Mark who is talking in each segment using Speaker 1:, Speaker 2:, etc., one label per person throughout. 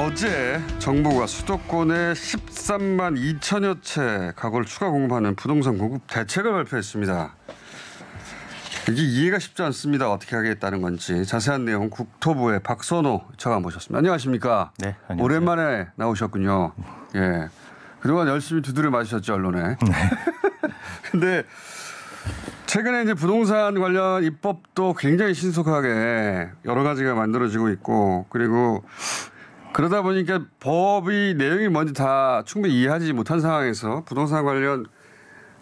Speaker 1: 어제 정부가 수도권에 13만 2천여 채 가구를 추가 공급하는 부동산 공급 대책을 발표했습니다. 이게 이해가 쉽지 않습니다. 어떻게 하겠다는 건지 자세한 내용 국토부의 박선호 차관 모셨습니다. 안녕하십니까?
Speaker 2: 네, 안녕하세요.
Speaker 1: 오랜만에 나오셨군요. 예, 그동안 열심히 두드려 맞으셨죠, 언론에.
Speaker 2: 네.
Speaker 1: 근데 최근에 이제 부동산 관련 입법도 굉장히 신속하게 여러 가지가 만들어지고 있고, 그리고 그러다 보니까 법이 내용이 뭔지 다 충분히 이해하지 못한 상황에서 부동산 관련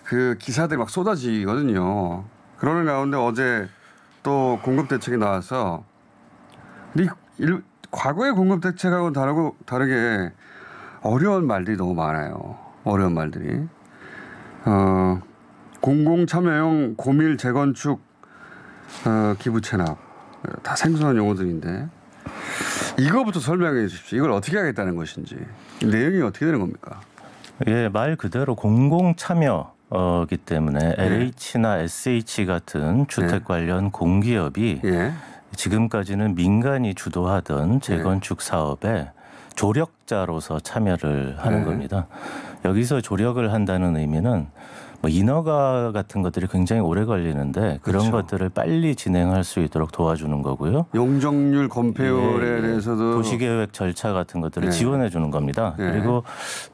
Speaker 1: 그 기사들이 막 쏟아지거든요. 그러는 가운데 어제 또 공급 대책이 나와서 과거의 공급 대책하고는 다르게 어려운 말들이 너무 많아요. 어려운 말들이. 공공 참여형 고밀 재건축 기부 체납 다 생소한 용어들인데 이거부터 설명해 주십시오. 이걸 어떻게 하겠다는 것인지 내용이 어떻게 되는 겁니까?
Speaker 2: 예, 말 그대로 공공 참여이기 때문에 LH나 SH 같은 주택 관련 공기업이 지금까지는 민간이 주도하던 재건축 사업에 조력자로서 참여를 하는 겁니다. 여기서 조력을 한다는 의미는 뭐 인허가 같은 것들이 굉장히 오래 걸리는데 그런
Speaker 1: 그렇죠.
Speaker 2: 것들을 빨리 진행할 수 있도록 도와주는 거고요.
Speaker 1: 용적률 건폐율에 대해서도
Speaker 2: 도시계획 절차 같은 것들을 지원해 주는 겁니다. 그리고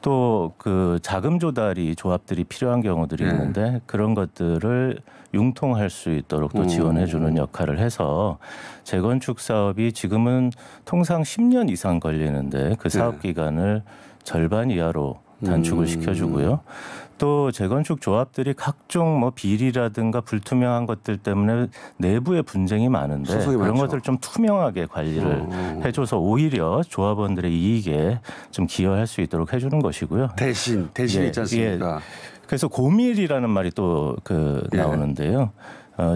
Speaker 2: 또 그 자금 조달이 조합들이 필요한 경우들이 있는데 그런 것들을 융통할 수 있도록 또 지원해 주는 역할을 해서 재건축 사업이 지금은 통상 10년 이상 걸리는데 그 사업 기간을 절반 이하로 단축을 시켜주고요. 또 재건축 조합들이 각종 뭐 비리라든가 불투명한 것들 때문에 내부에 분쟁이 많은데 그런
Speaker 1: 많죠.
Speaker 2: 것들을 좀 투명하게 관리를 해줘서 오히려 조합원들의 이익에 좀 기여할 수 있도록 해주는 것이고요. 대신
Speaker 1: 있지 않습니까?
Speaker 2: 그래서 고밀이라는 말이 또 나오는데요.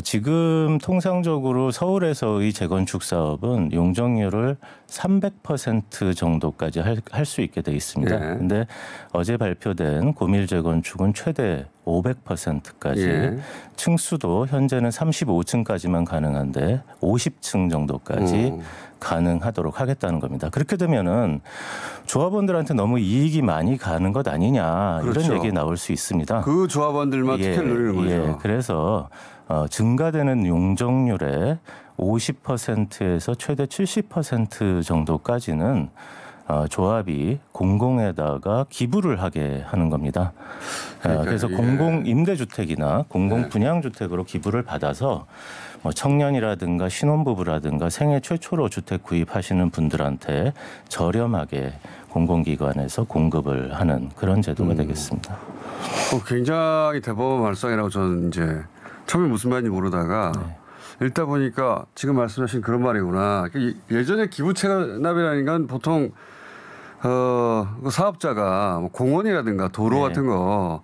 Speaker 2: 지금 통상적으로 서울에서의 재건축 사업은 용적률을 300% 정도까지 할 수 있게 돼 있습니다. 그런데 어제 발표된 고밀 재건축은 최대 500%까지 층수도 현재는 35층까지만 가능한데 50층 정도까지 가능하도록 하겠다는 겁니다. 그렇게 되면은 조합원들한테 너무 이익이 많이 가는 것 아니냐 이런 얘기 나올 수 있습니다.
Speaker 1: 그 조합원들만 특혜를 누리는 거죠.
Speaker 2: 그래서 증가되는 용적률의 50%에서 최대 70% 정도까지는 조합이 공공에다가 기부를 하게 하는 겁니다. 그래서 공공 임대주택이나 공공 분양주택으로 기부를 받아서 뭐 청년이라든가 신혼부부라든가 생애 최초로 주택 구입하시는 분들한테 저렴하게 공공기관에서 공급을 하는 그런 제도가 되겠습니다.
Speaker 1: 굉장히 대법원 발상이라고 저는 이제 처음에 무슨 말인지 모르다가 읽다 보니까 지금 말씀하신 그런 말이구나. 예전에 기부 체납이라는 건 보통 사업자가 뭐 공원이라든가 도로 같은 거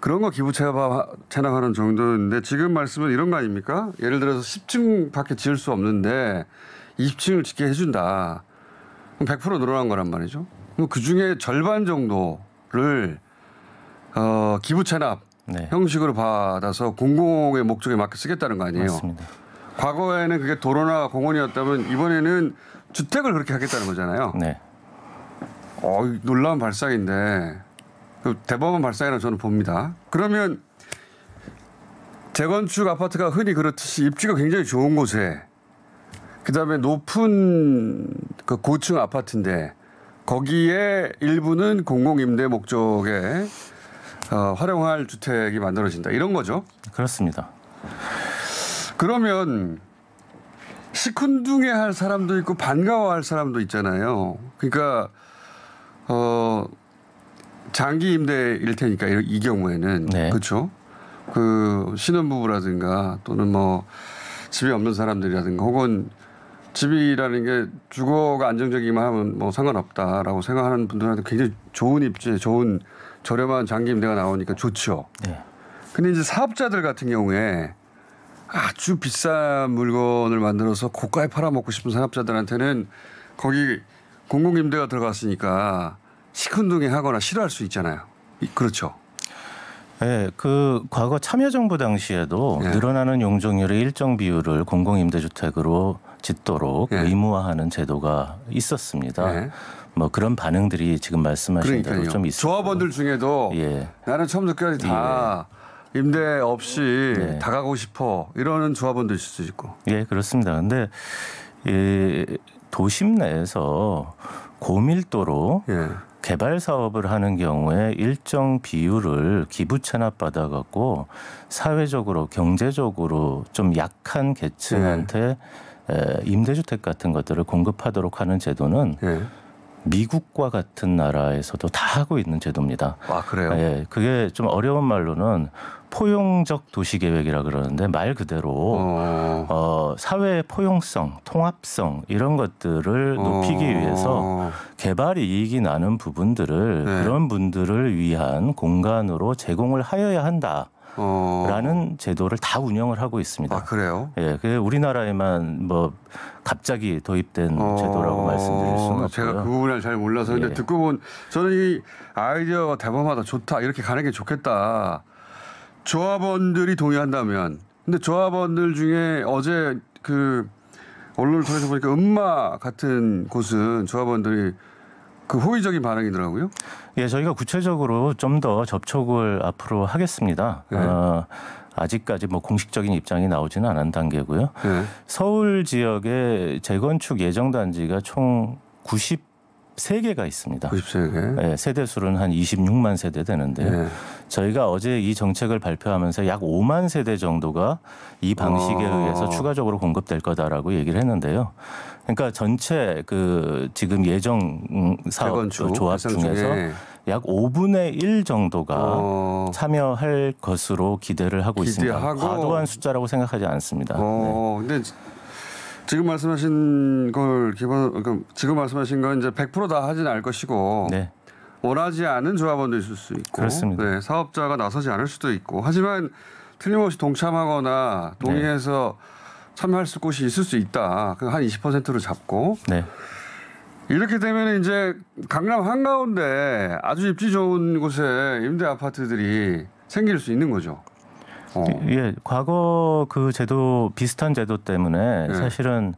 Speaker 1: 그런 거 기부 체납하는 정도인데 지금 말씀은 이런 거 아닙니까? 예를 들어서 10층밖에 지을 수 없는데 20층을 짓게 해준다. 그럼 100% 늘어난 거란 말이죠. 그 중에 절반 정도를 기부 체납 형식으로 받아서 공공의 목적에 맞게 쓰겠다는 거 아니에요?
Speaker 2: 맞습니다.
Speaker 1: 과거에는 그게 도로나 공원이었다면 이번에는 주택을 그렇게 하겠다는 거잖아요.
Speaker 2: 네.
Speaker 1: 놀라운 발상인데 대법원 발상이라고 저는 봅니다. 그러면 재건축 아파트가 흔히 그렇듯이 입지가 굉장히 좋은 곳에 그다음에 높은 그 고층 아파트인데 거기에 일부는 공공임대 목적에 활용할 주택이 만들어진다. 이런 거죠?
Speaker 2: 그렇습니다.
Speaker 1: 그러면 시큰둥해할 사람도 있고 반가워할 사람도 있잖아요. 그러니까 장기 임대일 테니까 이 경우에는 그렇죠. 그 신혼부부라든가 또는 뭐 집이 없는 사람들이라든가 혹은 집이라는 게 주거가 안정적이기만 하면 뭐 상관없다라고 생각하는 분들한테 굉장히 좋은 입지, 좋은 저렴한 장기 임대가 나오니까 좋죠. 근데 이제 사업자들 같은 경우에 아주 비싼 물건을 만들어서 고가에 팔아먹고 싶은 사업자들한테는 거기 공공임대가 들어갔으니까 시큰둥해하거나 싫어할 수 있잖아요. 그렇죠.
Speaker 2: 네, 그 과거 참여정부 당시에도 늘어나는 용적률의 일정 비율을 공공임대주택으로 짓도록
Speaker 1: 예.
Speaker 2: 의무화하는 제도가 있었습니다.
Speaker 1: 예.
Speaker 2: 뭐 그런 반응들이 지금 말씀하신 대로 좀 있어요.
Speaker 1: 조합원들 중에도
Speaker 2: 예.
Speaker 1: 나는 처음부터 끝까지 다 임대 없이 다 가고 싶어 이러는 조합원도 있을 수 있고.
Speaker 2: 예, 그렇습니다. 근데 도심 내에서 고밀도로 개발 사업을 하는 경우에 일정 비율을 기부 체납받아 갖고 사회적으로 경제적으로 좀 약한 계층한테 임대주택 같은 것들을 공급하도록 하는 제도는 미국과 같은 나라에서도 다 하고 있는 제도입니다.
Speaker 1: 아, 그래요?
Speaker 2: 예, 그게 좀 어려운 말로는 포용적 도시계획이라 그러는데 말 그대로 사회의 포용성, 통합성 이런 것들을 높이기 위해서 개발 이익이 나는 부분들을 그런 분들을 위한 공간으로 제공을 하여야 한다. 라는 제도를 다 운영을 하고 있습니다.
Speaker 1: 아, 그래요?
Speaker 2: 예, 그게 우리나라에만 뭐 갑자기 도입된 제도라고 말씀드릴 수는 없고요.
Speaker 1: 제가 그 부분을 잘 몰라서 근데 듣고 보면 저는 이 아이디어가 대범하다, 좋다, 이렇게 가는 게 좋겠다. 조합원들이 동의한다면. 근데 조합원들 중에 어제 그 언론을 통해서 보니까 음마 같은 곳은 조합원들이 그 호의적인 반응이더라고요.
Speaker 2: 예, 저희가 구체적으로 좀 더 접촉을 앞으로 하겠습니다. 아직까지 뭐 공식적인 입장이 나오지는 않은 단계고요. 서울 지역에 재건축 예정 단지가 총 93개가 있습니다.
Speaker 1: 93개.
Speaker 2: 예, 세대 수는 한 26만 세대 되는데요. 저희가 어제 이 정책을 발표하면서 약 5만 세대 정도가 이 방식에 의해서 추가적으로 공급될 거다라고 얘기를 했는데요. 그러니까 전체 그 지금 예정 사업 조합 중에서 약 5분의 1 정도가 참여할 것으로 기대를 하고 있습니다. 과도한 숫자라고 생각하지 않습니다.
Speaker 1: 근데 지금 말씀하신 걸 그러니까 지금 말씀하신 건 이제 100% 다 하진 않을 것이고 원하지 않은 조합원도 있을 수 있고
Speaker 2: 그렇습니다.
Speaker 1: 사업자가 나서지 않을 수도 있고 하지만 틀림없이 동참하거나 동의해서 참여할 곳이 있을 수 있다. 한 20%로 잡고 이렇게 되면 이제 강남 한가운데 아주 입지 좋은 곳에 임대 아파트들이 생길 수 있는 거죠.
Speaker 2: 예, 과거 그 제도 비슷한 제도 때문에 사실은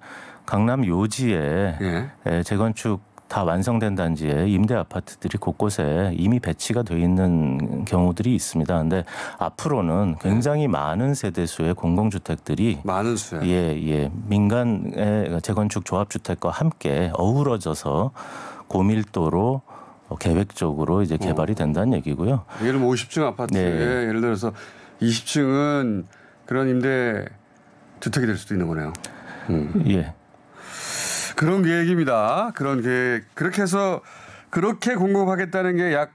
Speaker 2: 강남 요지에 재건축 다 완성된 단지에 임대 아파트들이 곳곳에 이미 배치가 돼 있는 경우들이 있습니다. 그런데 앞으로는 굉장히 많은 세대수의 공공주택들이
Speaker 1: 많은 수요.
Speaker 2: 민간의 재건축 조합주택과 함께 어우러져서 고밀도로 계획적으로 이제 개발이 된다는 얘기고요.
Speaker 1: 예를 들면 50층 아파트에 예를 들어서 20층은 그런 임대 주택이 될 수도 있는 거네요.
Speaker 2: 예.
Speaker 1: 그런 계획입니다. 그런 계획. 그렇게 해서 그렇게 공급하겠다는 게 약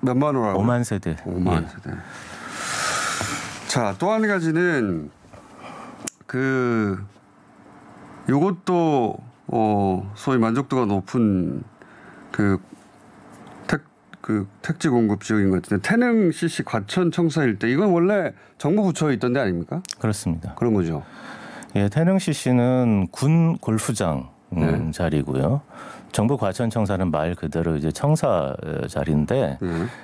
Speaker 1: 몇만 호라고요?
Speaker 2: 5만 세대.
Speaker 1: 5만 세대. 자, 또 한 가지는 요것도 소위 만족도가 높은 택지 공급 지역인 것 같은데 태릉 CC 과천 청사 일대 이건 원래 정부 부처에 있던 데 아닙니까?
Speaker 2: 그렇습니다.
Speaker 1: 그런 거죠.
Speaker 2: 예, 태릉 CC는 군 골프장 자리고요. 정부 과천청사는 말 그대로 이제 청사 자리인데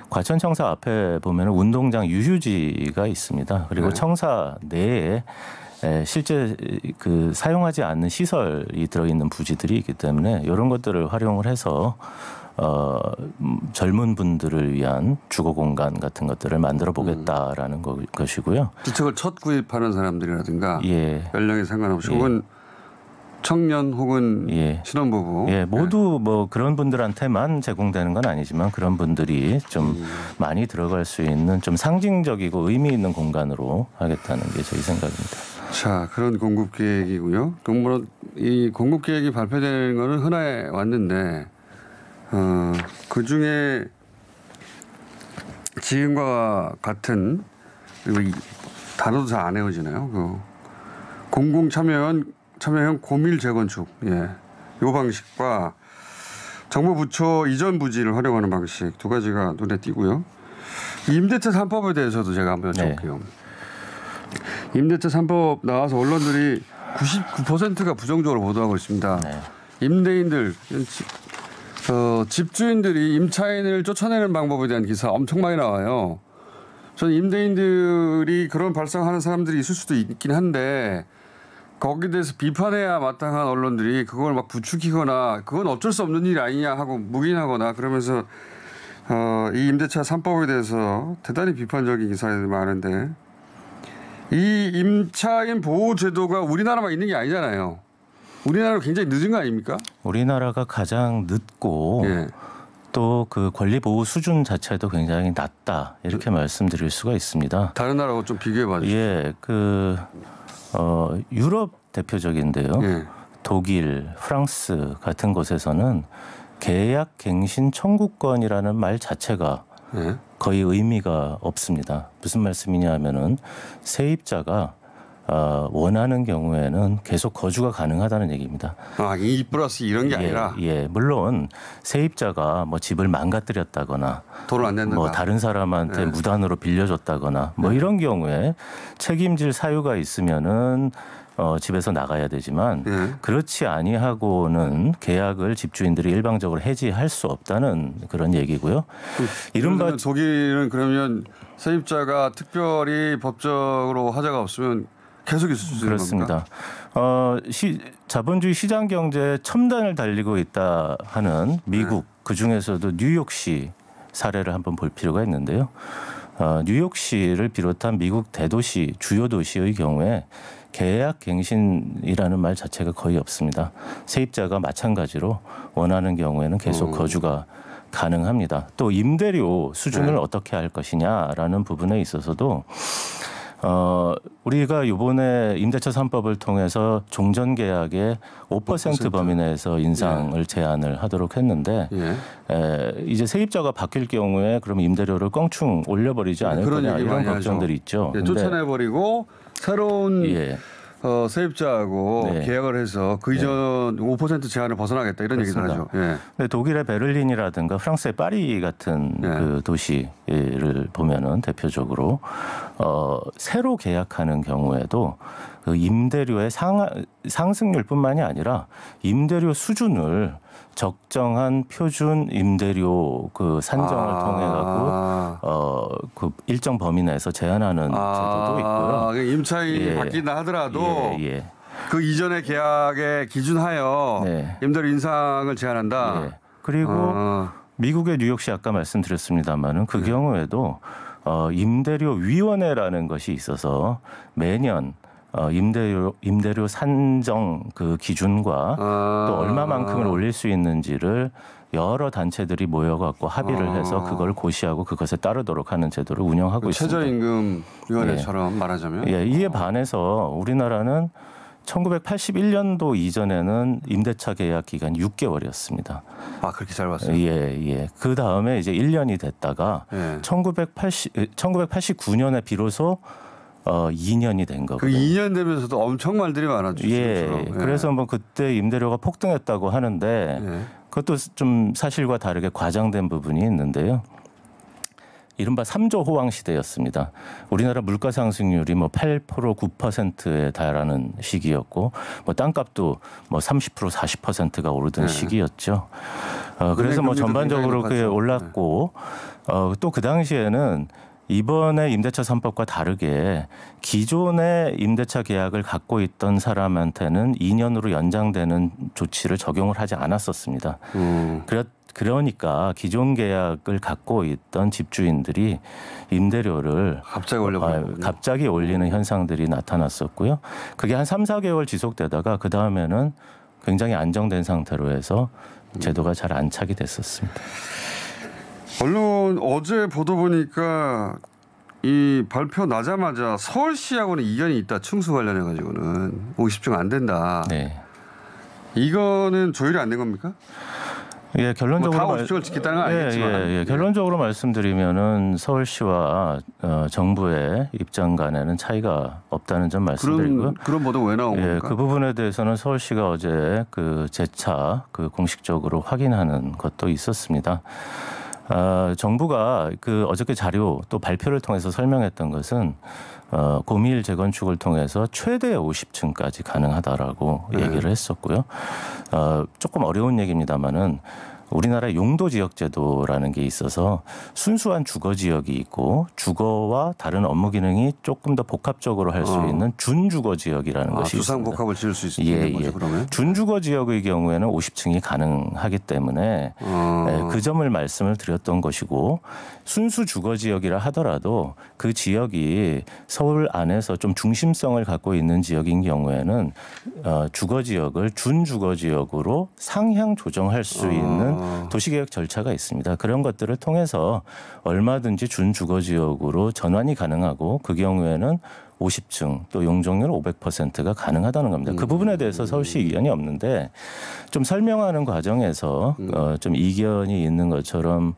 Speaker 2: 과천청사 앞에 보면 운동장 유휴지가 있습니다. 그리고 청사 내에 실제 그 사용하지 않는 시설이 들어있는 부지들이 있기 때문에 이런 것들을 활용을 해서 젊은 분들을 위한 주거 공간 같은 것들을 만들어 보겠다라는 것이고요.
Speaker 1: 주택을 첫 구입하는 사람들이라든가 연령에 상관없이 혹은 청년 혹은 신혼부부
Speaker 2: 모두 뭐 그런 분들한테만 제공되는 건 아니지만 그런 분들이 좀 많이 들어갈 수 있는 좀 상징적이고 의미 있는 공간으로 하겠다는 게 저희 생각입니다.
Speaker 1: 자, 그런 공급 계획이고요. 이 공급 계획이 발표되는 거는 흔해 왔는데 그 중에 지금과 같은 그리고 이 단어도 잘 안 외워지나요? 공공 참여형 고밀 재건축, 요 방식과 정부 부처 이전 부지를 활용하는 방식 두 가지가 눈에 띄고요. 임대차 3법에 대해서도 제가 한번 여쭤볼게요. 임대차 3법 나와서 언론들이 99%가 부정적으로 보도하고 있습니다. 임대인들, 집주인들이 임차인을 쫓아내는 방법에 대한 기사 엄청 많이 나와요. 저는 임대인들이 그런 발상하는 사람들이 있을 수도 있긴 한데 거기에 대해서 비판해야 마땅한 언론들이 그걸 막 부추기거나 그건 어쩔 수 없는 일이 아니냐 하고 묵인하거나 그러면서 이 임대차 3법에 대해서 대단히 비판적인 기사들이 많은데 이 임차인 보호 제도가 우리나라만 있는 게 아니잖아요. 우리나라로 굉장히 늦은 거 아닙니까?
Speaker 2: 우리나라가 가장 늦고
Speaker 1: 예.
Speaker 2: 또 그 권리 보호 수준 자체도 굉장히 낮다 이렇게 말씀드릴 수가 있습니다.
Speaker 1: 다른 나라하고 좀 비교해 봐 주세요.
Speaker 2: 예, 유럽 대표적인데요.
Speaker 1: 예.
Speaker 2: 독일, 프랑스 같은 곳에서는 계약 갱신 청구권이라는 말 자체가
Speaker 1: 예.
Speaker 2: 거의 의미가 없습니다. 무슨 말씀이냐면은 세입자가 원하는 경우에는 계속 거주가 가능하다는 얘기입니다.
Speaker 1: 아, 2+2 이런 게 아니라
Speaker 2: 예, 물론 세입자가 뭐 집을 망가뜨렸다거나
Speaker 1: 돈을 안 낸다.
Speaker 2: 뭐 다른 사람한테 무단으로 빌려줬다거나 뭐 이런 경우에 책임질 사유가 있으면은 집에서 나가야 되지만 그렇지 아니하고는 계약을 집주인들이 일방적으로 해지할 수 없다는 그런 얘기고요.
Speaker 1: 이른바 독일은 그러면 세입자가 특별히 법적으로 하자가 없으면 계속 있을 수 있는 겁니까?
Speaker 2: 그렇습니다. 자본주의 시장 경제에 첨단을 달리고 있다 하는 미국 그 중에서도 뉴욕시 사례를 한번 볼 필요가 있는데요. 뉴욕시를 비롯한 미국 대도시 주요 도시의 경우에 계약 갱신이라는 말 자체가 거의 없습니다. 세입자가 마찬가지로 원하는 경우에는 계속 거주가 가능합니다. 또 임대료 수준을 어떻게 할 것이냐라는 부분에 있어서도 우리가 이번에 임대차 3법을 통해서 종전 계약의 5% 범위 내에서 인상을 제한을 하도록 했는데 이제 세입자가 바뀔 경우에 그러면 임대료를 껑충 올려버리지 않을 거냐 이런 걱정들이 있죠.
Speaker 1: 쫓아내버리고 새로운 세입자하고 계약을 해서 그 이전 5% 제한을 벗어나겠다 이런 얘기를 하죠.
Speaker 2: 근데 독일의 베를린이라든가 프랑스의 파리 같은 그 도시를 보면은 대표적으로 새로 계약하는 경우에도 그 임대료의 상승률뿐만이 아니라 임대료 수준을 적정한 표준 임대료 그 산정을 통해 갖고 그 일정 범위 내에서 제한하는 제도도 있고요.
Speaker 1: 임차인이 바뀐다 하더라도 그 이전의 계약에 기준하여 임대료 인상을 제한한다. 그리고
Speaker 2: 미국의 뉴욕시 아까 말씀드렸습니다마는 그 경우에도 임대료 위원회라는 것이 있어서 매년 임대료 산정 그 기준과 또 얼마만큼을 올릴 수 있는지를 여러 단체들이 모여갖고 합의를 해서 그걸 고시하고 그것에 따르도록 하는 제도를 운영하고 있습니다.
Speaker 1: 최저임금위원회처럼 말하자면.
Speaker 2: 이에 반해서 우리나라는 1981년도 이전에는 임대차 계약 기간이 6개월이었습니다.
Speaker 1: 아, 그렇게 잘 봤어요?
Speaker 2: 예. 그 다음에 이제 1년이 됐다가 1989년에 비로소 2년이 된 거고요.
Speaker 1: 그 2년 되면서도 엄청 말들이 많았죠.
Speaker 2: 그래서 뭐 그때 임대료가 폭등했다고 하는데 그것도 좀 사실과 다르게 과장된 부분이 있는데요. 이른바 3조 호황 시대였습니다. 우리나라 물가 상승률이 뭐 8% 9%에 달하는 시기였고 뭐 땅값도 뭐 30% 40%가 오르던 시기였죠. 그래서 뭐 전반적으로 그게 올랐고 또 그 당시에는 이번에 임대차 3법과 다르게 기존의 임대차 계약을 갖고 있던 사람한테는 2년으로 연장되는 조치를 적용을 하지 않았었습니다. 그러니까 기존 계약을 갖고 있던 집주인들이 임대료를 갑자기 올리는 현상들이 나타났었고요. 그게 한 3, 4개월 지속되다가 그 다음에는 굉장히 안정된 상태로 해서 제도가 잘 안착이 됐었습니다.
Speaker 1: 언론 어제 보도 보니까 이 발표 나자마자 서울시하고는 이견이 있다. 층수 관련해 가지고는 50층 안 된다. 이거는 조율이 안 된 겁니까?
Speaker 2: 결론적으로
Speaker 1: 뭐 다 50층을 지켰다는 건 아니겠지만
Speaker 2: 결론적으로 말씀드리면은 서울시와 정부의 입장 간에는 차이가 없다는 점 말씀드리고요.
Speaker 1: 그런 보도 왜 나온 겁니까?
Speaker 2: 그 부분에 대해서는 서울시가 어제 그 재차 그 공식적으로 확인하는 것도 있었습니다. 정부가 그 어저께 자료 또 발표를 통해서 설명했던 것은 고밀 재건축을 통해서 최대 50층까지 가능하다라고 얘기를 했었고요. 조금 어려운 얘기입니다만은 우리나라 용도지역제도라는 게 있어서 순수한 주거지역이 있고 주거와 다른 업무 기능이 조금 더 복합적으로 할 수 있는 준주거지역이라는 것이 있습니다.
Speaker 1: 주상복합을 지을 수 있는 거죠, 그러면?
Speaker 2: 준주거지역의 경우에는 50층이 가능하기 때문에 그 점을 말씀을 드렸던 것이고 순수 주거지역이라 하더라도 그 지역이 서울 안에서 좀 중심성을 갖고 있는 지역인 경우에는 주거지역을 준주거지역으로 상향 조정할 수 있는 도시계획 절차가 있습니다. 그런 것들을 통해서 얼마든지 준주거지역으로 전환이 가능하고 그 경우에는 50층 또 용적률 500%가 가능하다는 겁니다. 그 부분에 대해서 서울시 의견이 없는데 좀 설명하는 과정에서 좀 이견이 있는 것처럼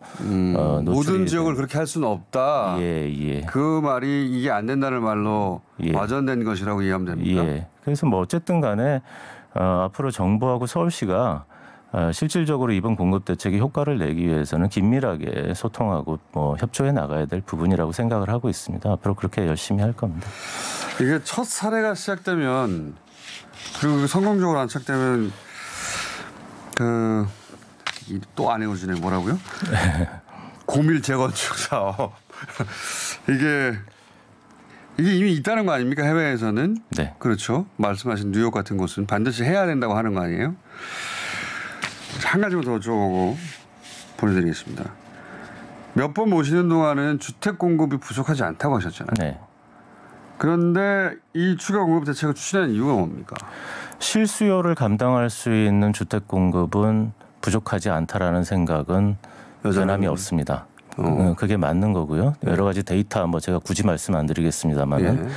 Speaker 1: 모든 지역을 그렇게 할 수는 없다.
Speaker 2: 예.
Speaker 1: 그 말이 이게 안 된다는 말로 와전된 것이라고 이해하면 됩니까?
Speaker 2: 예. 그래서 뭐 어쨌든 간에 앞으로 정부하고 서울시가 실질적으로 이번 공급 대책이 효과를 내기 위해서는 긴밀하게 소통하고 뭐 협조해 나가야 될 부분이라고 생각을 하고 있습니다. 앞으로 그렇게 열심히 할 겁니다.
Speaker 1: 이게 첫 사례가 시작되면 그리고 성공적으로 안착되면 또 안 해오지네 뭐라고요? 고밀 재건축 사업 이게 이미 있다는 거 아닙니까? 해외에서는.
Speaker 2: 네.
Speaker 1: 그렇죠. 말씀하신 뉴욕 같은 곳은 반드시 해야 된다고 하는 거 아니에요? 한 가지만 더 여쭤보고 보내드리겠습니다. 몇 번 모시는 동안은 주택 공급이 부족하지 않다고 하셨잖아요.
Speaker 2: 네.
Speaker 1: 그런데 이 추가 공급 대책을 추진한 이유가 뭡니까?
Speaker 2: 실수요를 감당할 수 있는 주택 공급은 부족하지 않다라는 생각은 변함이 없습니다. 그게 맞는 거고요. 여러 가지 데이터 뭐 제가 굳이 말씀 안 드리겠습니다만은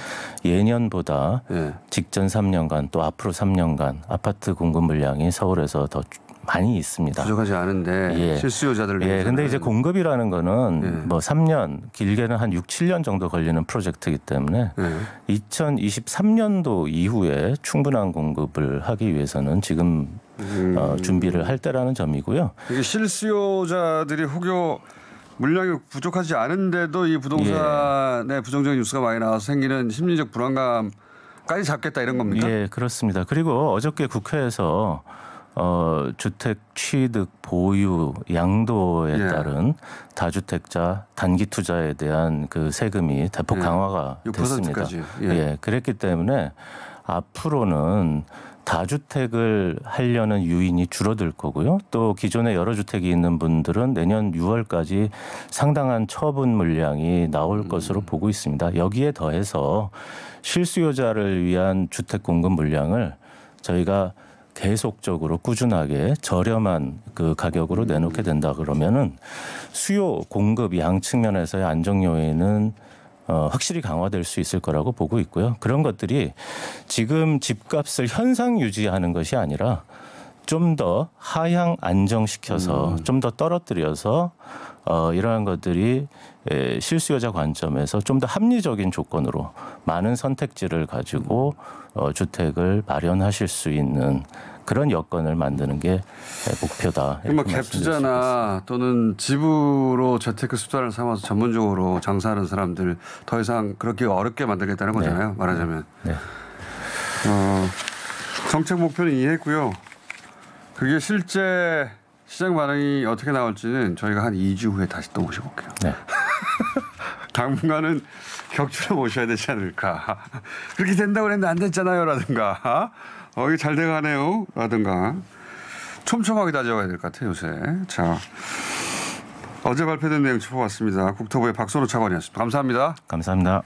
Speaker 2: 예년보다 직전 3년간 또 앞으로 3년간 아파트 공급 물량이 서울에서 더 많이 있습니다.
Speaker 1: 부족하지 않은데 실수요자들을 위해서는.
Speaker 2: 근데 이제 공급이라는 거는 뭐 3년 길게는 한 6, 7년 정도 걸리는 프로젝트이기 때문에 2023년도 이후에 충분한 공급을 하기 위해서는 지금 준비를 할 때라는 점이고요.
Speaker 1: 이게 실수요자들이 혹여 물량이 부족하지 않은데도 이 부동산에 부정적인 뉴스가 많이 나와서 생기는 심리적 불안감까지 잡겠다 이런 겁니까?
Speaker 2: 예, 그렇습니다. 그리고 어저께 국회에서 주택 취득, 보유, 양도에 따른 다주택자 단기 투자에 대한 그 세금이 대폭 강화가 됐습니다.
Speaker 1: 6%까지.
Speaker 2: 그랬기 때문에 앞으로는 다주택을 하려는 유인이 줄어들 거고요. 또 기존에 여러 주택이 있는 분들은 내년 6월까지 상당한 처분 물량이 나올 것으로 보고 있습니다. 여기에 더해서 실수요자를 위한 주택 공급 물량을 저희가 계속적으로 꾸준하게 저렴한 그 가격으로 내놓게 된다 그러면은 수요 공급 양 측면에서의 안정 요인은 확실히 강화될 수 있을 거라고 보고 있고요. 그런 것들이 지금 집값을 현상 유지하는 것이 아니라 좀 더 하향 안정시켜서 좀 더 떨어뜨려서 이러한 것들이 실수요자 관점에서 좀 더 합리적인 조건으로 많은 선택지를 가지고 주택을 마련하실 수 있는 그런 여건을 만드는 게 목표다.
Speaker 1: 뭐 갭 투자나 또는 집으로 재테크 수단을 삼아서 전문적으로 장사하는 사람들 더 이상 그렇게 어렵게 만들겠다는 거잖아요. 말하자면. 정책 목표는 이해했고요. 그게 실제 시장 반응이 어떻게 나올지는 저희가 한 2주 후에 다시 또 모셔볼게요.
Speaker 2: 네.
Speaker 1: 당분간은 격주로 모셔야 되지 않을까. 그렇게 된다고 그랬는데 안 됐잖아요. 라든가. 이게 잘 돼가네요. 라든가. 촘촘하게 따져가야 될 것 같아요. 요새. 자, 어제 발표된 내용 짚어봤습니다. 국토부의 박선호 차관이었습니다. 감사합니다.
Speaker 2: 감사합니다.